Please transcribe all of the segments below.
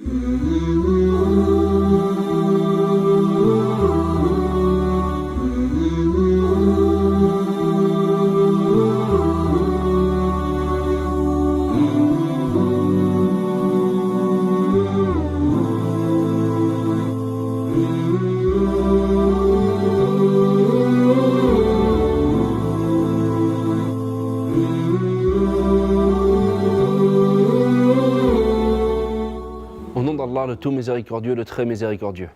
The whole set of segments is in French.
Le tout miséricordieux, le très miséricordieux.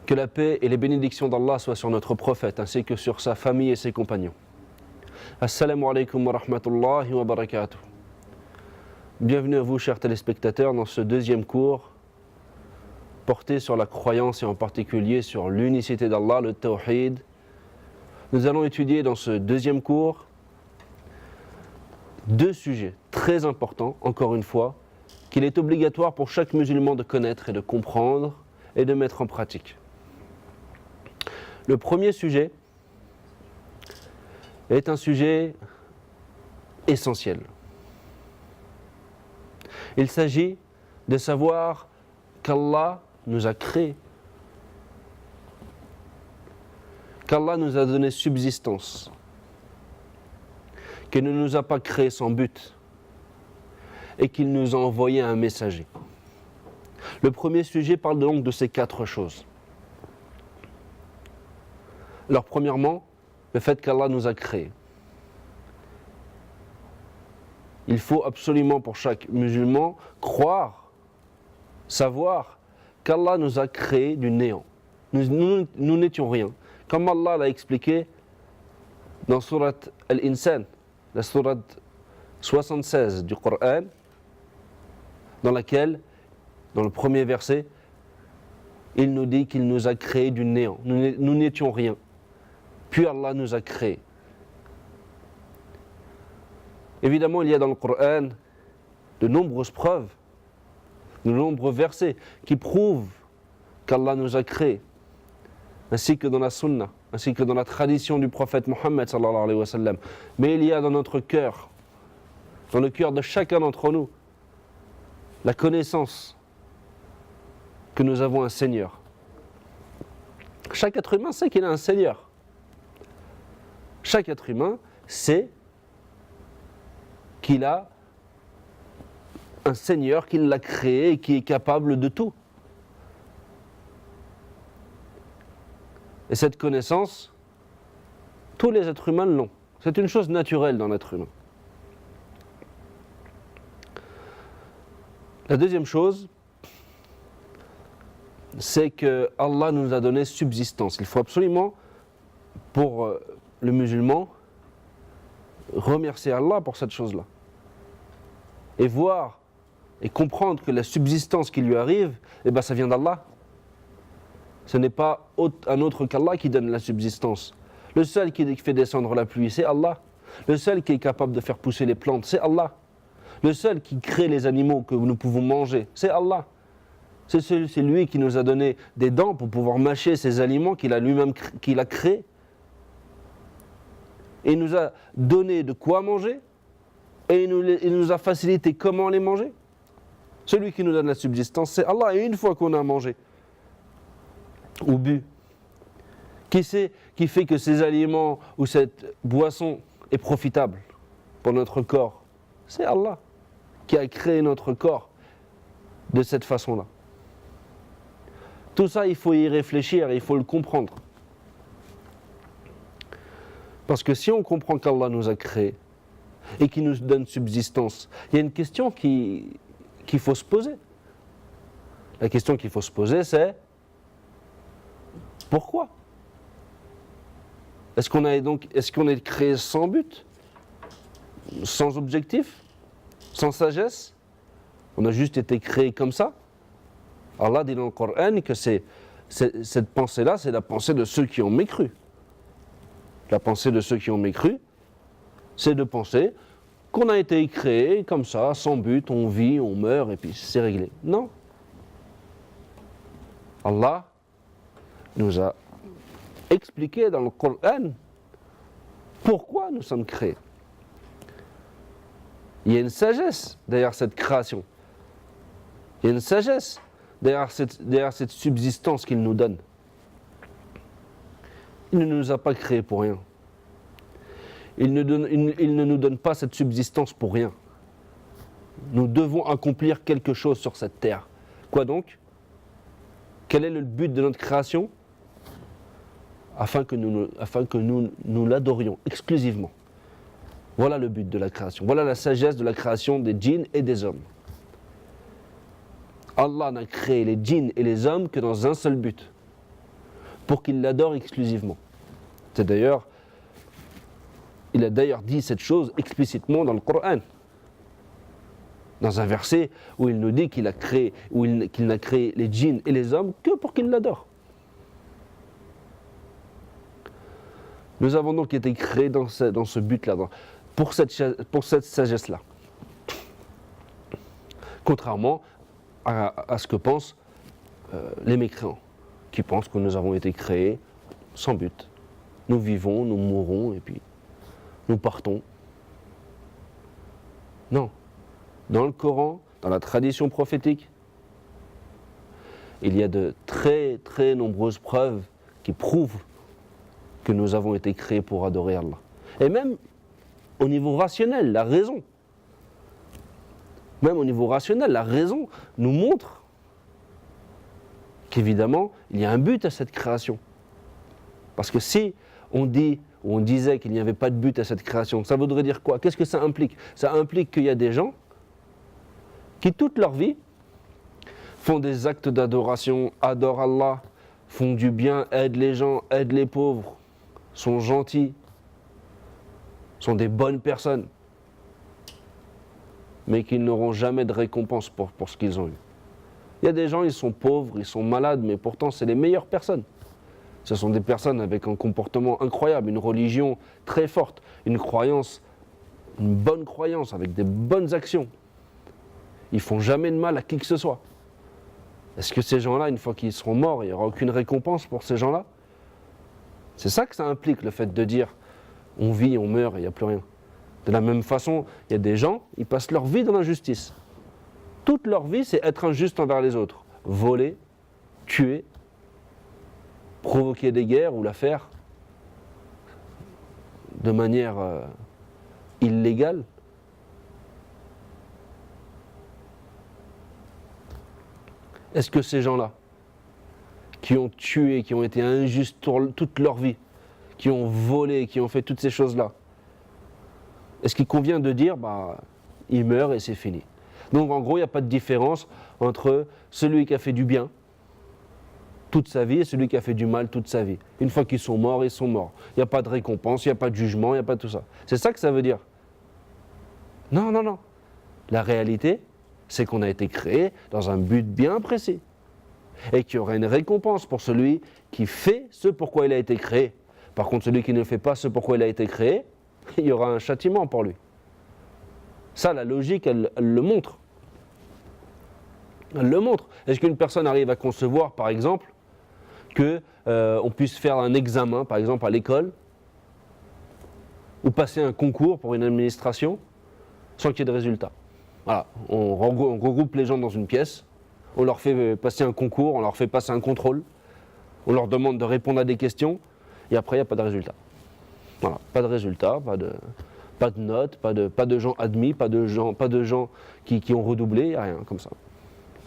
Que la paix et les bénédictions d'Allah soient sur notre prophète ainsi que sur sa famille et ses compagnons. Assalamu alaikum wa rahmatullahi wa barakatuh. Bienvenue à vous, chers téléspectateurs, dans ce deuxième cours porté sur la croyance et en particulier sur l'unicité d'Allah, le tawhid. Nous allons étudier dans ce deuxième cours deux sujets très importants, encore une fois, qu'il est obligatoire pour chaque musulman de connaître et de comprendre et de mettre en pratique. Le premier sujet est un sujet essentiel. Il s'agit de savoir qu'Allah nous a créés, qu'Allah nous a donné subsistance, qu'il ne nous a pas créés sans but, et qu'il nous a envoyé un messager. Le premier sujet parle donc de ces quatre choses. Alors premièrement, le fait qu'Allah nous a créés. Il faut absolument pour chaque musulman croire, savoir qu'Allah nous a créés du néant. Nous n'étions rien. Comme Allah l'a expliqué dans Surat Al-Insan, la Surat 76 du Coran, dans laquelle, dans le premier verset, il nous dit qu'il nous a créés du néant. Nous n'étions rien. Puis Allah nous a créés. Évidemment, il y a dans le Coran de nombreuses preuves, de nombreux versets qui prouvent qu'Allah nous a créés, ainsi que dans la Sunna, ainsi que dans la tradition du prophète Mohammed sallallahu alayhi wa sallam. Mais il y a dans notre cœur, dans le cœur de chacun d'entre nous, la connaissance que nous avons un Seigneur. Chaque être humain sait qu'il a un Seigneur. Chaque être humain sait qu'il a un Seigneur qui l'a créé et qui est capable de tout. Et cette connaissance, tous les êtres humains l'ont. C'est une chose naturelle dans l'être humain. La deuxième chose, c'est que Allah nous a donné subsistance. Il faut absolument, pour le musulman, remercier Allah pour cette chose-là. Et voir et comprendre que la subsistance qui lui arrive, ça vient d'Allah. Ce n'est pas un autre qu'Allah qui donne la subsistance. Le seul qui fait descendre la pluie, c'est Allah. Le seul qui est capable de faire pousser les plantes, c'est Allah. Le seul qui crée les animaux que nous pouvons manger, c'est Allah. C'est lui qui nous a donné des dents pour pouvoir mâcher ces aliments qu'il a lui-même créés. Et il nous a donné de quoi manger et il nous a facilité comment les manger. Celui qui nous donne la subsistance, c'est Allah. Et une fois qu'on a mangé ou bu, qui fait que ces aliments ou cette boisson est profitable pour notre corps? C'est Allah qui a créé notre corps de cette façon-là. Tout ça, il faut y réfléchir et il faut le comprendre. Parce que si on comprend qu'Allah nous a créés et qu'il nous donne subsistance, il y a une question qu'il faut se poser. La question qu'il faut se poser, c'est pourquoi? Est-ce qu'on est créé sans but, sans objectif, sans sagesse? On a juste été créé comme ça? Allah dit dans le Coran que cette pensée-là, c'est la pensée de ceux qui ont mécru. La pensée de ceux qui ont mécru, c'est de penser qu'on a été créé comme ça, sans but, on vit, on meurt et puis c'est réglé. Non. Allah nous a expliqué dans le Coran pourquoi nous sommes créés. Il y a une sagesse derrière cette création. Il y a une sagesse derrière cette subsistance qu'il nous donne. Il ne nous a pas créés pour rien. Il ne nous donne pas cette subsistance pour rien. Nous devons accomplir quelque chose sur cette terre. Quoi donc? Quel est le but de notre création? Afin que nous l'adorions exclusivement. Voilà le but de la création. Voilà la sagesse de la création des djinns et des hommes. Allah n'a créé les djinns et les hommes que dans un seul but, pour qu'ils l'adorent exclusivement. Il a d'ailleurs dit cette chose explicitement dans le Coran, dans un verset où il nous dit qu'il n'a créé les djinns et les hommes que pour qu'ils l'adorent. Nous avons donc été créés dans ce but-là, pour cette sagesse-là. Contrairement à ce que pensent les mécréants, qui pensent que nous avons été créés sans but. Nous vivons, nous mourrons et puis nous partons. Non. Dans le Coran, dans la tradition prophétique, il y a de très très nombreuses preuves qui prouvent que nous avons été créés pour adorer Allah. Et même au niveau rationnel, la raison. Même au niveau rationnel, la raison nous montre qu'évidemment, il y a un but à cette création. Parce que si on disait qu'il n'y avait pas de but à cette création, ça voudrait dire quoi? Qu'est-ce que ça implique? Ça implique qu'il y a des gens qui, toute leur vie, font des actes d'adoration, adorent Allah, font du bien, aident les gens, aident les pauvres, sont gentils, sont des bonnes personnes, mais qui n'auront jamais de récompense pour ce qu'ils ont eu. Il y a des gens, ils sont pauvres, ils sont malades, mais pourtant c'est les meilleures personnes. Ce sont des personnes avec un comportement incroyable, une religion très forte, une croyance, une bonne croyance, avec des bonnes actions. Ils font jamais de mal à qui que ce soit. Est-ce que ces gens-là, une fois qu'ils seront morts, il n'y aura aucune récompense pour ces gens-là? C'est ça que ça implique, le fait de dire on vit, on meurt et il n'y a plus rien. De la même façon, il y a des gens, ils passent leur vie dans l'injustice. Toute leur vie, c'est être injuste envers les autres. Voler, tuer, provoquer des guerres ou la faire de manière illégale. Est-ce que ces gens-là, qui ont tué, qui ont été injustes toute leur vie, qui ont volé, qui ont fait toutes ces choses-là, est-ce qu'il convient de dire, ils meurent et c'est fini? Donc en gros, il n'y a pas de différence entre celui qui a fait du bien toute sa vie et celui qui a fait du mal toute sa vie. Une fois qu'ils sont morts, ils sont morts. Il n'y a pas de récompense, il n'y a pas de jugement, il n'y a pas tout ça. C'est ça que ça veut dire. Non, non, non. La réalité, c'est qu'on a été créé dans un but bien précis. Et qu'il y aura une récompense pour celui qui fait ce pourquoi il a été créé. Par contre, celui qui ne fait pas ce pourquoi il a été créé, il y aura un châtiment pour lui. Ça, la logique, elle le montre. Elle le montre. Est-ce qu'une personne arrive à concevoir, par exemple, qu'on puisse faire un examen, par exemple, à l'école, ou passer un concours pour une administration, sans qu'il y ait de résultat? Voilà, on regroupe les gens dans une pièce, on leur fait passer un concours, on leur fait passer un contrôle, on leur demande de répondre à des questions, et après, il n'y a pas de résultat. Voilà, pas de résultat, pas de notes, pas de gens admis, pas de gens qui ont redoublé, rien comme ça.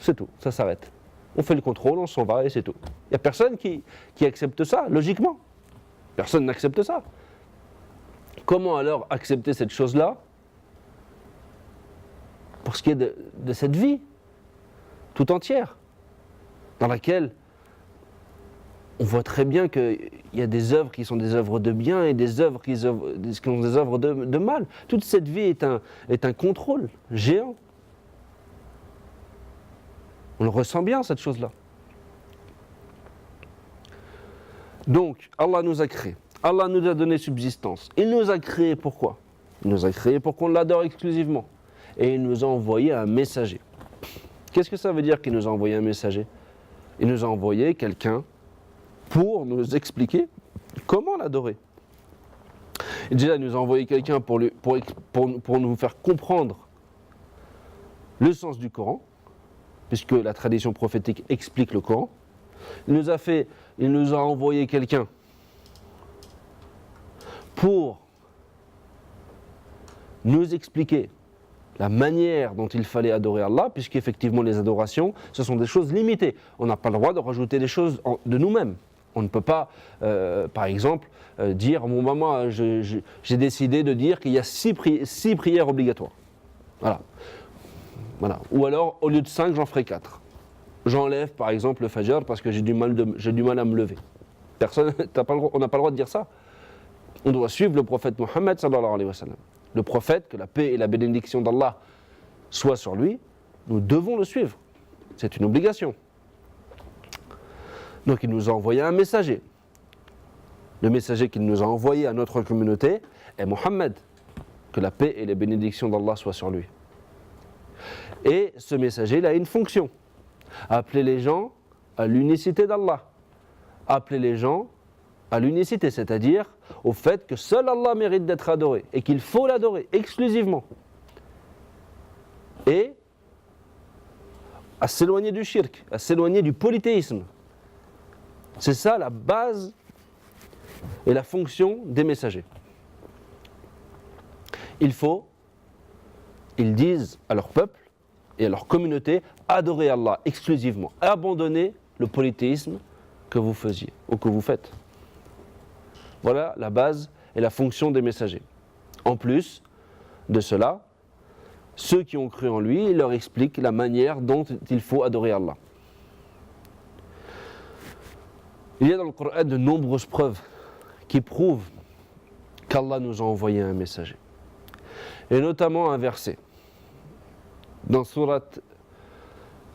C'est tout, ça s'arrête. On fait le contrôle, on s'en va et c'est tout. Il n'y a personne qui accepte ça, logiquement. Personne n'accepte ça. Comment alors accepter cette chose-là pour ce qui est de cette vie tout entière, dans laquelle on voit très bien qu'il y a des œuvres qui sont des œuvres de bien et des œuvres qui sont des œuvres de mal. Toute cette vie est un contrôle géant. On le ressent bien, cette chose-là. Donc, Allah nous a créés. Allah nous a donné subsistance. Il nous a créés pourquoi? Il nous a créés pour qu'on l'adore exclusivement. Et il nous a envoyé un messager. Qu'est-ce que ça veut dire qu'il nous a envoyé un messager? Il nous a envoyé quelqu'un pour nous expliquer comment l'adorer. Et déjà, il nous a envoyé quelqu'un pour nous faire comprendre le sens du Coran, puisque la tradition prophétique explique le Coran. Il nous a envoyé quelqu'un pour nous expliquer la manière dont il fallait adorer Allah, puisqu'effectivement les adorations, ce sont des choses limitées. On n'a pas le droit de rajouter des choses de nous-mêmes. On ne peut pas, par exemple, dire, mon maman, j'ai décidé de dire qu'il y a 6 prières obligatoires. Voilà. Ou alors, au lieu de 5, j'en ferai 4. J'enlève, par exemple, le fajr parce que j'ai du mal à me lever. On n'a pas le droit de dire ça. On doit suivre le prophète Mohammed sallallahu alayhi wa sallam. Le prophète, que la paix et la bénédiction d'Allah soient sur lui, nous devons le suivre. C'est une obligation. Donc il nous a envoyé un messager. Le messager qu'il nous a envoyé à notre communauté est Mohammed. Que la paix et les bénédictions d'Allah soient sur lui. Et ce messager, il a une fonction. Appeler les gens à l'unicité d'Allah. Appeler les gens à l'unicité, c'est-à-dire au fait que seul Allah mérite d'être adoré et qu'il faut l'adorer exclusivement. Et à s'éloigner du shirk, à s'éloigner du polythéisme. C'est ça la base et la fonction des messagers. Ils disent à leur peuple et à leur communauté, adorer Allah exclusivement, abandonner le polythéisme que vous faisiez ou que vous faites. Voilà la base et la fonction des messagers. En plus de cela, ceux qui ont cru en lui, il leur explique la manière dont il faut adorer Allah. Il y a dans le Coran de nombreuses preuves qui prouvent qu'Allah nous a envoyé un messager. Et notamment un verset dans Surat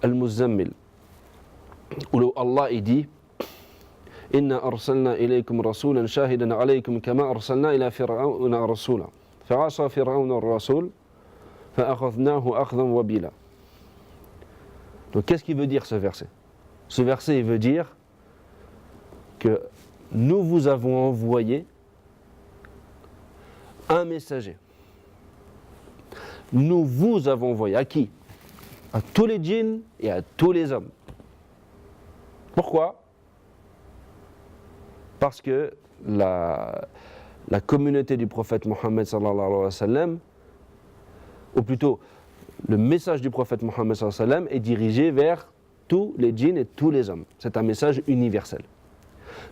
Al-Muzammil où Allah dit Inna arsalna ilaykum rasulan shahidan alaykum kama arsalna ila fir'auna rasula fa'asa fir'auna ar-rasul fa'akhadnahu akhdan wabila. Donc qu'est-ce qu'il veut dire ce verset? Ce verset il veut dire que nous vous avons envoyé un messager. Nous vous avons envoyé à qui? À tous les djinns et à tous les hommes. Pourquoi? Parce que la communauté du prophète Mohammed sallallahu alayhi wa sallam, ou plutôt le message du prophète Mohammed sallallahu alayhi wa sallam est dirigé vers tous les djinns et tous les hommes. C'est un message universel.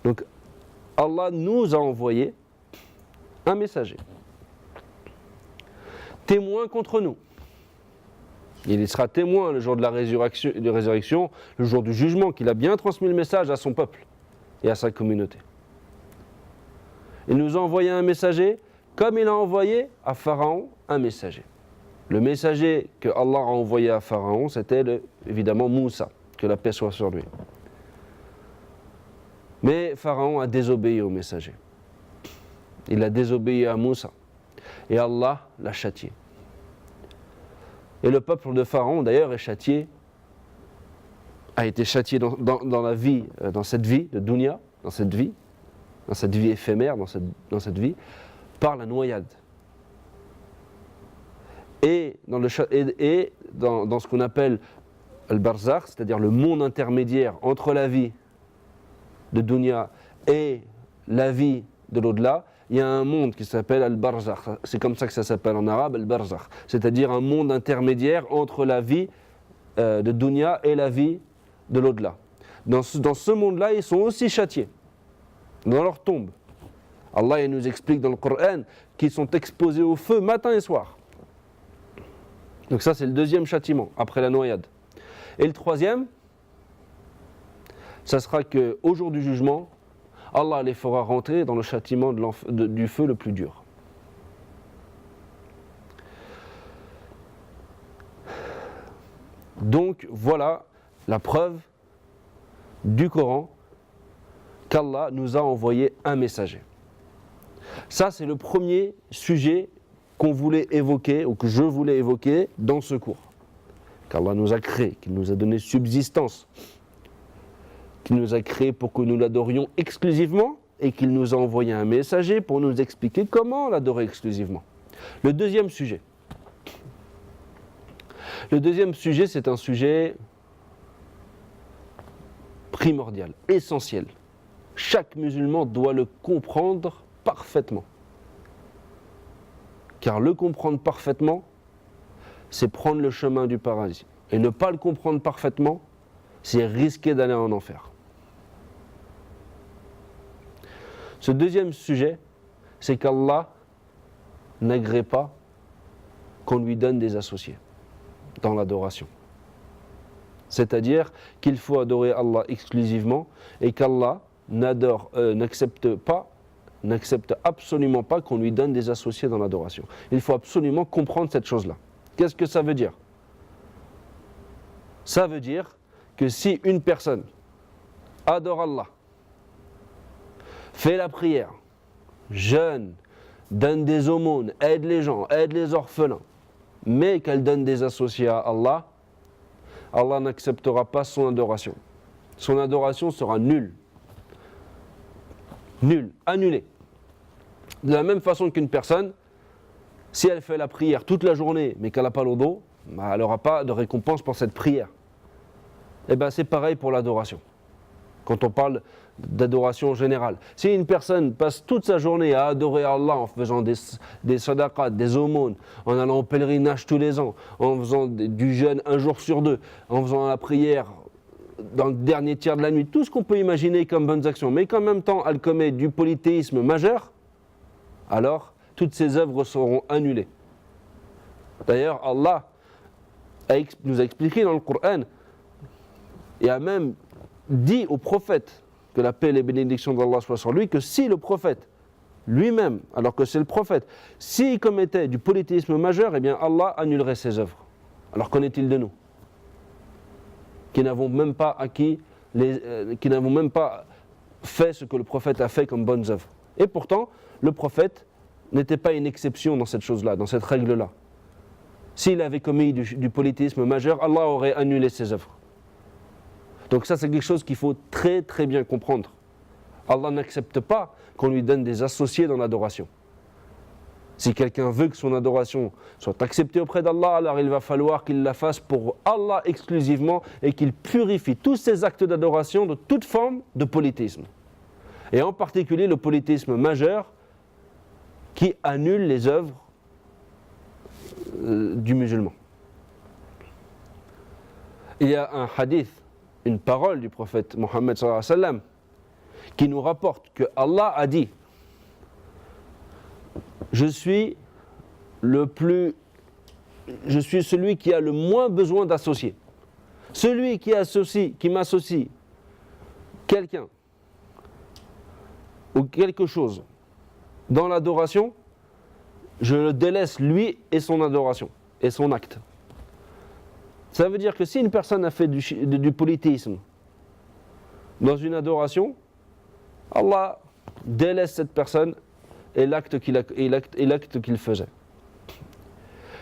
Donc Allah nous a envoyé un messager, témoin contre nous. Il sera témoin le jour de la résurrection, le jour du jugement, qu'il a bien transmis le message à son peuple et à sa communauté. Il nous a envoyé un messager comme il a envoyé à Pharaon un messager. Le messager que Allah a envoyé à Pharaon, c'était évidemment Moussa, que la paix soit sur lui. Mais Pharaon a désobéi au messager. Il a désobéi à Moussa. Et Allah l'a châtié. Et le peuple de Pharaon, d'ailleurs, a été châtié dans la vie, dans cette vie de dunya, dans cette vie éphémère, dans cette vie, par la noyade. Et dans ce qu'on appelle le barzakh, c'est-à-dire le monde intermédiaire entre la vie de dunya et la vie de l'au-delà, il y a un monde qui s'appelle al-barzakh. C'est comme ça que ça s'appelle en arabe, al-barzakh. C'est-à-dire un monde intermédiaire entre la vie de dunya et la vie de l'au-delà. Dans ce monde-là, ils sont aussi châtiés, dans leur tombe. Allah il nous explique dans le Coran qu'ils sont exposés au feu matin et soir. Donc ça, c'est le deuxième châtiment, après la noyade. Et le troisième, ça sera qu'au jour du jugement, Allah les fera rentrer dans le châtiment du feu le plus dur. Donc voilà la preuve du Coran qu'Allah nous a envoyé un messager. Ça, c'est le premier sujet qu'on voulait évoquer, ou que je voulais évoquer dans ce cours. Qu'Allah nous a créé, qu'il nous a donné subsistance, qu'il nous a créé pour que nous l'adorions exclusivement, et qu'il nous a envoyé un messager pour nous expliquer comment l'adorer exclusivement. Le deuxième sujet, c'est un sujet primordial, essentiel. Chaque musulman doit le comprendre parfaitement. Car le comprendre parfaitement, c'est prendre le chemin du paradis. Et ne pas le comprendre parfaitement, c'est risquer d'aller en enfer. Ce deuxième sujet, c'est qu'Allah n'agrée pas qu'on lui donne des associés dans l'adoration. C'est-à-dire qu'il faut adorer Allah exclusivement et qu'Allah n'accepte absolument pas qu'on lui donne des associés dans l'adoration. Il faut absolument comprendre cette chose-là. Qu'est-ce que ça veut dire? Ça veut dire que si une personne adore Allah, fait la prière, jeûne, donne des aumônes, aide les gens, aide les orphelins, mais qu'elle donne des associés à Allah, Allah n'acceptera pas son adoration. Son adoration sera nulle. Nulle, annulée. De la même façon qu'une personne, si elle fait la prière toute la journée, mais qu'elle n'a pas l'odo, elle n'aura pas de récompense pour cette prière. Et bien c'est pareil pour l'adoration. Quand on parle d'adoration générale. Si une personne passe toute sa journée à adorer Allah en faisant des sadaqat, des aumônes, en allant au pèlerinage tous les ans, en faisant du jeûne un jour sur deux, en faisant la prière dans le dernier tiers de la nuit, tout ce qu'on peut imaginer comme bonnes actions, mais qu'en même temps elle commet du polythéisme majeur, alors toutes ces œuvres seront annulées. D'ailleurs, Allah nous a expliqué dans le Coran, et a même dit au prophète, que la paix et les bénédictions d'Allah soient sur lui, que si le prophète lui-même, alors que c'est le prophète, s'il commettait du polythéisme majeur, eh bien Allah annulerait ses œuvres. Alors qu'en est-il de nous, qui n'avons même pas qui n'avons même pas fait ce que le prophète a fait comme bonnes œuvres. Et pourtant, le prophète n'était pas une exception dans cette chose-là, dans cette règle-là. S'il avait commis du polythéisme majeur, Allah aurait annulé ses œuvres. Donc ça, c'est quelque chose qu'il faut très très bien comprendre. Allah n'accepte pas qu'on lui donne des associés dans l'adoration. Si quelqu'un veut que son adoration soit acceptée auprès d'Allah, alors il va falloir qu'il la fasse pour Allah exclusivement et qu'il purifie tous ses actes d'adoration de toute forme de polythéisme. Et en particulier le polythéisme majeur qui annule les œuvres du musulman. Il y a un hadith, une parole du prophète Mohammed sallallahu alayhi wa sallam qui nous rapporte que Allah a dit: je suis celui qui a le moins besoin d'associés. Celui qui m'associe quelqu'un ou quelque chose dans l'adoration, je le délaisse lui et son adoration et son acte. Ça veut dire que si une personne a fait du polythéisme dans une adoration, Allah délaisse cette personne et l'acte qu'il faisait.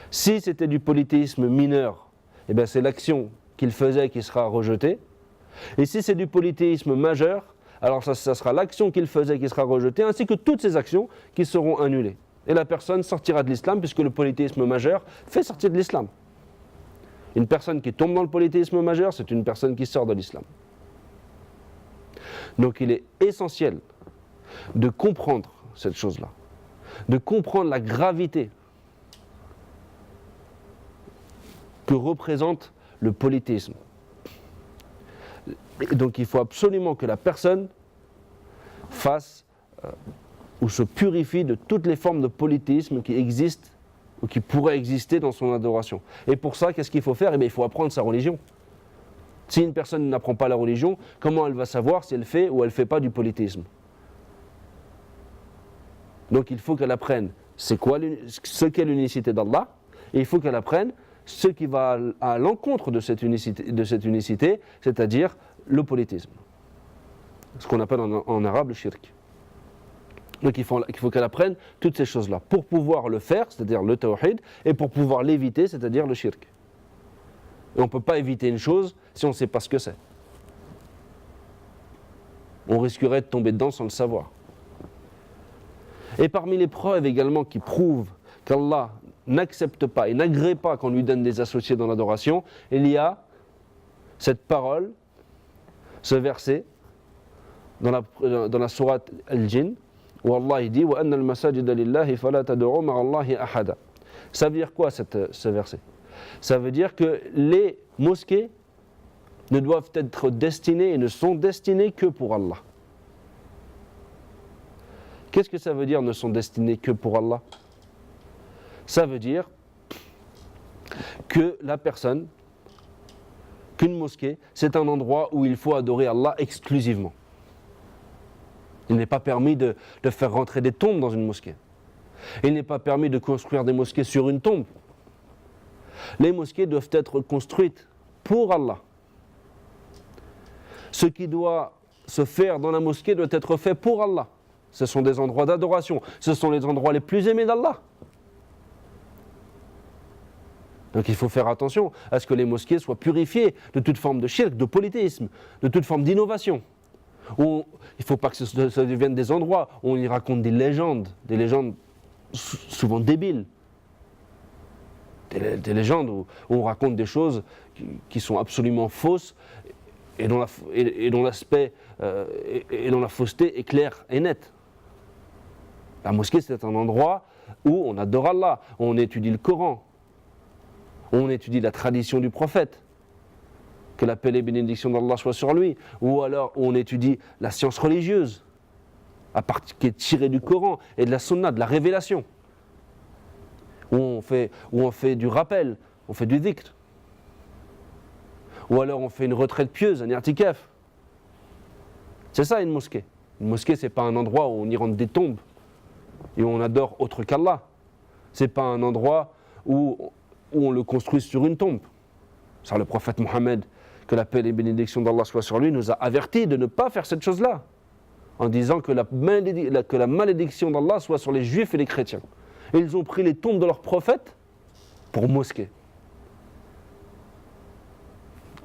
Si c'était du polythéisme mineur, eh bien c'est l'action qu'il faisait qui sera rejetée. Et si c'est du polythéisme majeur, alors ça sera l'action qu'il faisait qui sera rejetée, ainsi que toutes ces actions qui seront annulées. Et la personne sortira de l'islam, puisque le polythéisme majeur fait sortir de l'islam. Une personne qui tombe dans le polythéisme majeur, c'est une personne qui sort de l'islam. Donc il est essentiel de comprendre cette chose-là, de comprendre la gravité que représente le polythéisme. Et donc il faut absolument que la personne fasse ou se purifie de toutes les formes de polythéisme qui existent ou qui pourraient exister dans son adoration. Et pour ça, qu'est-ce qu'il faut faire? Eh bien, il faut apprendre sa religion. Si une personne n'apprend pas la religion, comment elle va savoir si elle fait ou elle ne fait pas du polythéisme? Donc il faut qu'elle apprenne ce qu'est l'unicité d'Allah, et il faut qu'elle apprenne ce qui va à l'encontre de cette unicité, c'est-à-dire le polythéisme. Ce qu'on appelle en arabe le shirk. Donc il faut qu'elle apprenne toutes ces choses-là pour pouvoir le faire, c'est-à-dire le tawhid, et pour pouvoir l'éviter, c'est-à-dire le shirk. Et on ne peut pas éviter une chose si on ne sait pas ce que c'est. On risquerait de tomber dedans sans le savoir. Et parmi les preuves également qui prouvent qu'Allah n'accepte pas et n'agrée pas qu'on lui donne des associés dans l'adoration, il y a cette parole ce verset dans la sourate Al-Jinn, où Allah dit wa anna al-masajida lillahi fala tad'u ma'a Allahi ahada. Ça veut dire quoi ce verset? Ça veut dire que les mosquées ne doivent être destinées et ne sont destinées que pour Allah. Qu'est-ce que ça veut dire ne sont destinées que pour Allah? Ça veut dire que qu'une mosquée, c'est un endroit où il faut adorer Allah exclusivement. Il n'est pas permis de faire rentrer des tombes dans une mosquée. Il n'est pas permis de construire des mosquées sur une tombe. Les mosquées doivent être construites pour Allah. Ce qui doit se faire dans la mosquée doit être fait pour Allah. Ce sont des endroits d'adoration. Ce sont les endroits les plus aimés d'Allah. Donc il faut faire attention à ce que les mosquées soient purifiées de toute forme de shirk, de polythéisme, de toute forme d'innovation. Il ne faut pas que ça devienne des endroits où on y raconte des légendes souvent débiles. Des légendes où on raconte des choses qui sont absolument fausses et dont l'aspect et dont la fausseté est claire et nette. La mosquée, c'est un endroit où on adore Allah, où on étudie le Coran, où on étudie la tradition du prophète, que la paix et les bénédictions d'Allah soient sur lui, ou alors où on étudie la science religieuse, qui est tirée du Coran et de la sunna, de la révélation, où on fait du rappel, on fait du dhikr, ou alors on fait une retraite pieuse, un i'tikaf. C'est ça une mosquée. Une mosquée, c'est pas un endroit où on y rentre des tombes et où on adore autre qu'Allah. C'est pas un endroit où on le construit sur une tombe. Ça, le prophète Mohammed, que la paix et les bénédictions d'Allah soient sur lui, nous a avertis de ne pas faire cette chose-là, en disant que la malédiction d'Allah soit sur les juifs et les chrétiens. Et ils ont pris les tombes de leurs prophètes pour mosquée.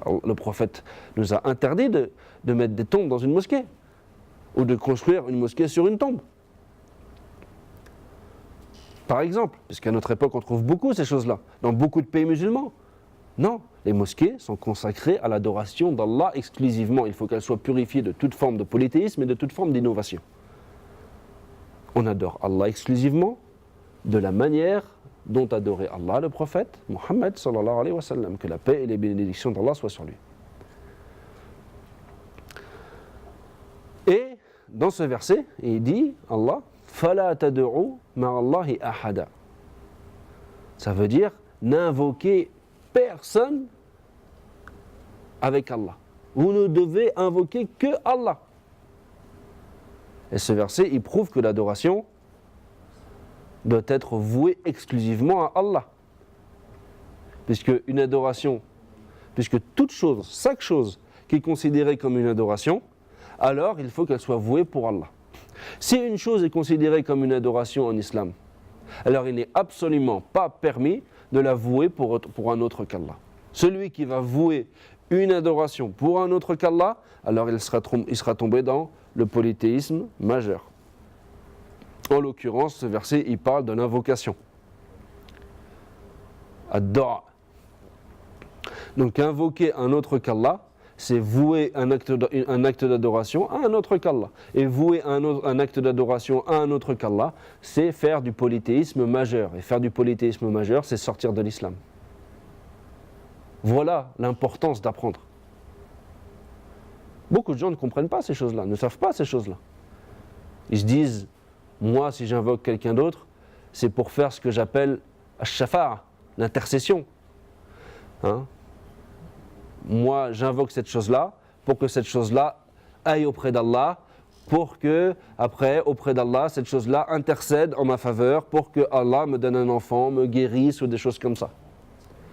Alors, le prophète nous a interdit de mettre des tombes dans une mosquée, ou de construire une mosquée sur une tombe. Par exemple, puisqu'à notre époque on trouve beaucoup ces choses-là, dans beaucoup de pays musulmans. Non, les mosquées sont consacrées à l'adoration d'Allah exclusivement. Il faut qu'elles soient purifiées de toute forme de polythéisme et de toute forme d'innovation. On adore Allah exclusivement de la manière dont adorait Allah le prophète Mohammed sallallahu alayhi wa sallam, que la paix et les bénédictions d'Allah soient sur lui. Et dans ce verset, il dit Allah فَلَا تَدْعُوا مَعَ اللَّهِ أَحَدًا. Ça veut dire n'invoquez personne avec Allah. Vous ne devez invoquer que Allah. Et ce verset, il prouve que l'adoration doit être vouée exclusivement à Allah. Puisque toute chose, chaque chose qui est considérée comme une adoration, alors il faut qu'elle soit vouée pour Allah. Si une chose est considérée comme une adoration en islam, alors il n'est absolument pas permis de la vouer pour un autre qu'Allah. Celui qui va vouer une adoration pour un autre qu'Allah, alors il sera tombé dans le polythéisme majeur. En l'occurrence, ce verset, il parle de l'invocation. Ad-du'a. Donc invoquer un autre qu'Allah, c'est vouer un acte d'adoration à un autre qu'Allah. Et vouer un acte d'adoration à un autre qu'Allah, c'est faire du polythéisme majeur. Et faire du polythéisme majeur, c'est sortir de l'islam. Voilà l'importance d'apprendre. Beaucoup de gens ne comprennent pas ces choses-là, ne savent pas ces choses-là. Ils se disent, moi, si j'invoque quelqu'un d'autre, c'est pour faire ce que j'appelle ash-shafa'a, l'intercession. Moi, j'invoque cette chose-là pour que cette chose-là aille auprès d'Allah, pour que, après, auprès d'Allah, cette chose-là intercède en ma faveur, pour que Allah me donne un enfant, me guérisse ou des choses comme ça.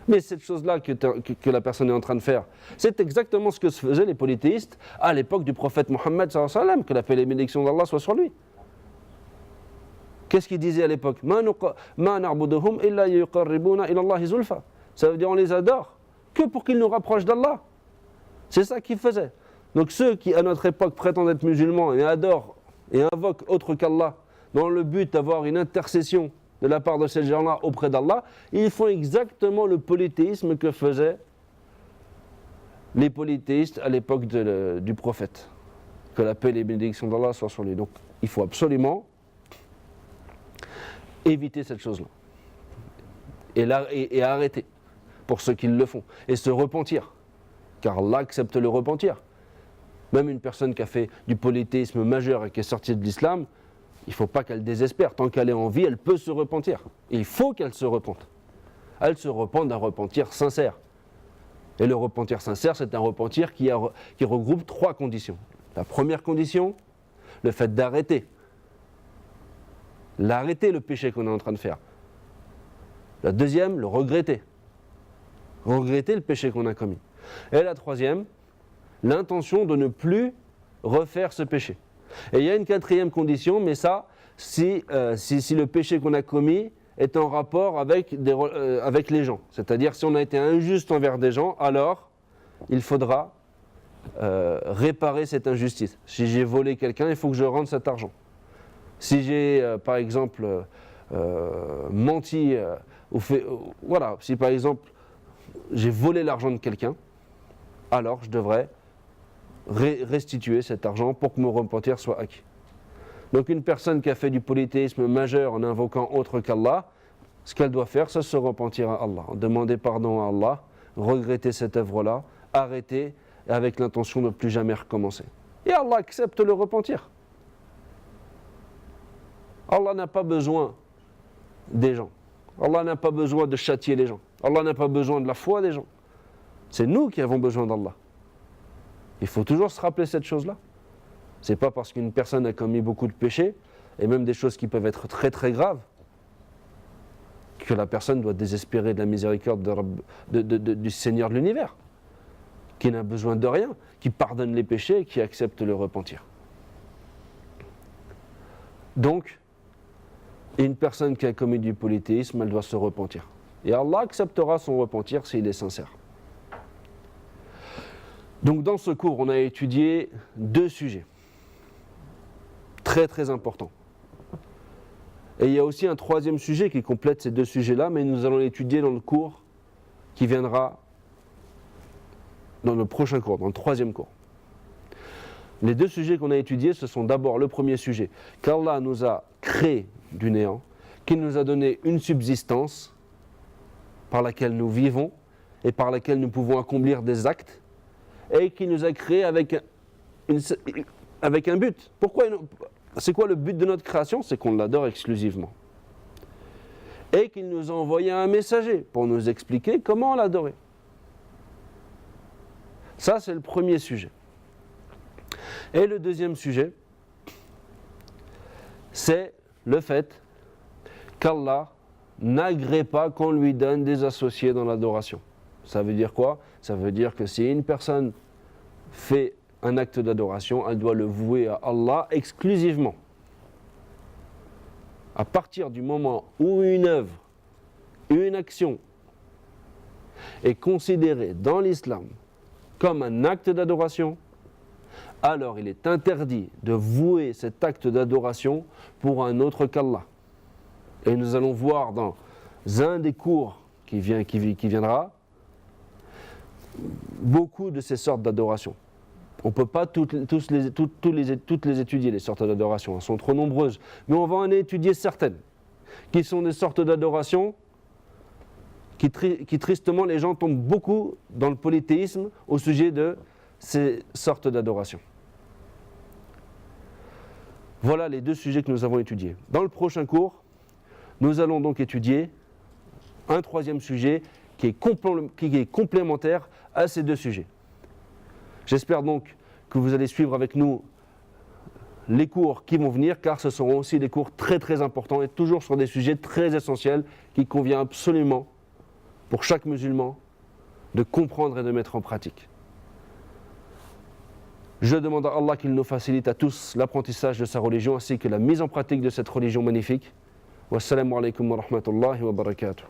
Mais cette chose-là que la personne est en train de faire, c'est exactement ce que faisaient les polythéistes à l'époque du prophète Mohammed sallallahu alayhi wa sallam, que la paix et les bénédictions d'Allah soient sur lui. Qu'est-ce qu'ils disaient à l'époque? Ma na'buduhum illa yuqarribuna ila Allahi zulfa. Ça veut dire on les adore que pour qu'ils nous rapprochent d'Allah. C'est ça qu'ils faisaient. Donc ceux qui à notre époque prétendent être musulmans et adorent et invoquent autre qu'Allah dans le but d'avoir une intercession de la part de ces gens-là auprès d'Allah, ils font exactement le polythéisme que faisaient les polythéistes à l'époque du prophète. Que la paix et les bénédictions d'Allah soient sur lui. Donc il faut absolument éviter cette chose-là. Et arrêter pour ceux qui le font. Et se repentir. Car Allah accepte le repentir. Même une personne qui a fait du polythéisme majeur et qui est sortie de l'islam, il ne faut pas qu'elle désespère. Tant qu'elle est en vie, elle peut se repentir. Et il faut qu'elle se repente. Elle se repente d'un repentir sincère. Et le repentir sincère, c'est un repentir qui regroupe 3 conditions. La première condition, le fait d'arrêter. L'arrêter le péché qu'on est en train de faire. La deuxième, le regretter. Regretter le péché qu'on a commis. Et la troisième, l'intention de ne plus refaire ce péché. Et il y a une 4e condition, mais ça, si le péché qu'on a commis est en rapport avec les gens. C'est-à-dire, si on a été injuste envers des gens, alors il faudra réparer cette injustice. Si j'ai volé quelqu'un, il faut que je rende cet argent. Si j'ai, par exemple, menti, voilà, si par exemple, j'ai volé l'argent de quelqu'un, alors je devrais restituer cet argent pour que mon repentir soit acquis. Donc une personne qui a fait du polythéisme majeur en invoquant autre qu'Allah, ce qu'elle doit faire, c'est se repentir à Allah, demander pardon à Allah, regretter cette œuvre-là, arrêter avec l'intention de ne plus jamais recommencer. Et Allah accepte le repentir. Allah n'a pas besoin des gens. Allah n'a pas besoin de châtier les gens. Allah n'a pas besoin de la foi des gens. C'est nous qui avons besoin d'Allah. Il faut toujours se rappeler cette chose-là. Ce n'est pas parce qu'une personne a commis beaucoup de péchés, et même des choses qui peuvent être très très graves, que la personne doit désespérer de la miséricorde du Seigneur de l'univers, qui n'a besoin de rien, qui pardonne les péchés et qui accepte le repentir. Donc, une personne qui a commis du polythéisme, elle doit se repentir. Et Allah acceptera son repentir s'il est sincère. Donc dans ce cours, on a étudié 2 sujets très très importants. Et il y a aussi un 3e sujet qui complète ces 2 sujets-là, mais nous allons l'étudier dans le cours qui viendra dans le prochain cours, dans le 3e cours. Les 2 sujets qu'on a étudiés, ce sont d'abord le premier sujet, qu'Allah nous a créé du néant, qu'il nous a donné une subsistance par laquelle nous vivons et par laquelle nous pouvons accomplir des actes, et qu'il nous a créé avec un but. C'est quoi le but de notre création? C'est qu'on l'adore exclusivement. Et qu'il nous a envoyé un messager pour nous expliquer comment l'adorer. Ça, c'est le premier sujet. Et le 2e sujet, c'est le fait qu'Allah n'agrée pas qu'on lui donne des associés dans l'adoration. Ça veut dire quoi? Ça veut dire que si une personne fait un acte d'adoration, elle doit le vouer à Allah exclusivement. À partir du moment où une œuvre, une action est considérée dans l'islam comme un acte d'adoration, alors il est interdit de vouer cet acte d'adoration pour un autre qu'Allah. Et nous allons voir dans un des cours qui viendra beaucoup de ces sortes d'adoration. On ne peut pas toutes les étudier, les sortes d'adoration, elles sont trop nombreuses. Mais on va en étudier certaines, qui sont des sortes d'adoration qui tristement, les gens tombent beaucoup dans le polythéisme au sujet de ces sortes d'adoration. Voilà les 2 sujets que nous avons étudiés. Dans le prochain cours, nous allons donc étudier un 3e sujet qui est complémentaire à ces 2 sujets. J'espère donc que vous allez suivre avec nous les cours qui vont venir, car ce seront aussi des cours très très importants et toujours sur des sujets très essentiels qu'il convient absolument pour chaque musulman de comprendre et de mettre en pratique. Je demande à Allah qu'il nous facilite à tous l'apprentissage de sa religion ainsi que la mise en pratique de cette religion magnifique. Wassalamu alaikum wa rahmatullahi wa barakatuh.